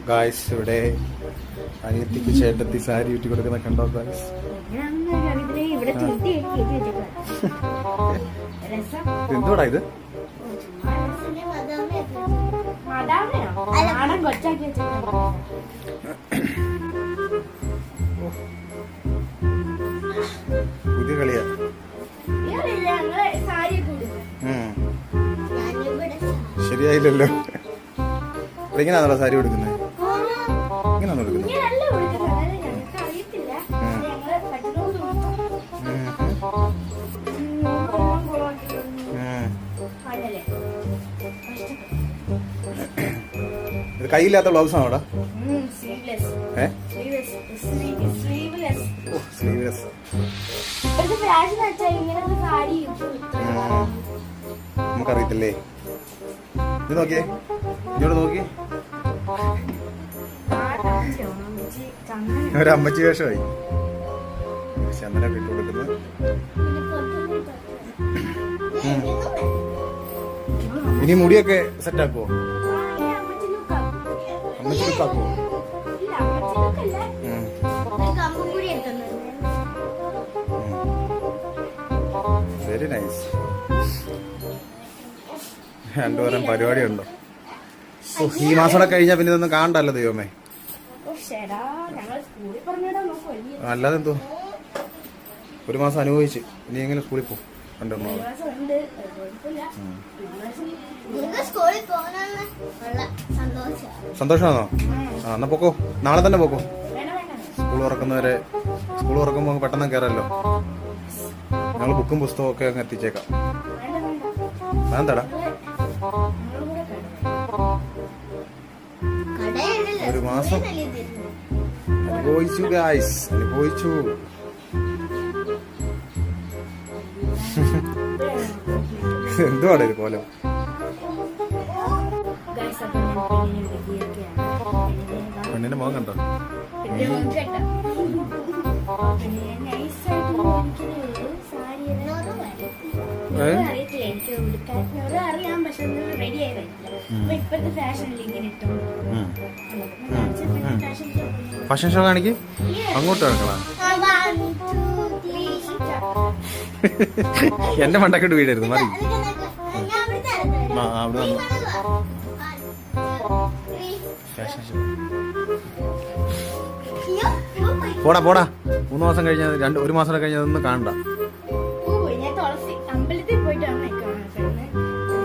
Guys ഇവിടെ അനിയത്തിക്ക് ചേട്ടത്തി സാരി ചുറ്റി കൊടുക്കുന്ന കണ്ടോ ഗായ്സ്? എന്തോടാ ഇത്? പുതിയ കളിയാ. ശരിയായില്ലല്ലോ. എങ്ങനെയാണോ സാരി കൊടുക്കുന്നത്? ഇങ്ങനെയാണോ കൊടുക്കുന്നത്? ഇത് കയ്യില്ലാത്ത ബ്ലൗസ് ആണോ? സ്ലീവ്ലെസ്. നമുക്കറിയത്തില്ലേ? ഇത് നോക്കിയേ, ഇങ്ങോട്ട് നോക്കി. ഒരമ്മച്ചി വേഷമായി ചന്ദനൊക്കെ ഇട്ട് കൊടുക്കുന്നത്. ഇനി മുടിയൊക്കെ സെറ്റാക്കുവോ? അമ്മച്ചി ലുക്കാക്കുവോ? Very nice. രണ്ടുപേരും പരിപാടിയുണ്ടോ? ഈ മാസം കഴിഞ്ഞാൽ പിന്നെ ഇതൊന്നും കാണണ്ടല്ലോ ദൈവമേ. അല്ലാതെ എന്തോ ഒരു മാസം അനുഭവിച്ച് ഇനി എങ്ങനെ സ്കൂളിൽ പോകും? സന്തോഷമാണോ? ആ എന്നാ പോക്കോ, നാളെ തന്നെ പോക്കോ. സ്കൂൾ തുറക്കുന്നവരെ, സ്കൂൾ തുറക്കുമ്പോൾ പെട്ടെന്ന് കയറല്ലോ. ഞങ്ങൾ ബുക്കും പുസ്തകവും ഒക്കെ അങ്ങ് എത്തിച്ചേക്കാം. അതെന്താടാ? ഒരു മാസം അനുഭവിച്ചു ഗായ്സ്, അനുഭവിച്ചു. എന്തുവാണ് ഇത് കോലം? പെണ്ണിന്റെ മുഖം കണ്ടോ? ഫാഷൻ ഷോ കാണിക്ക്. അങ്ങോട്ട് കിടക്കണം. എന്റെ മണ്ടക്കെട്ട് വീടായിരുന്നു മതി. അവിടെ വന്നു ഫാഷൻ ഷോ. പോടാ പോടാ. 3 മാസം കഴിഞ്ഞാൽ ഒരു മാസം കഴിഞ്ഞാൽ അതൊന്നും കാണണ്ട.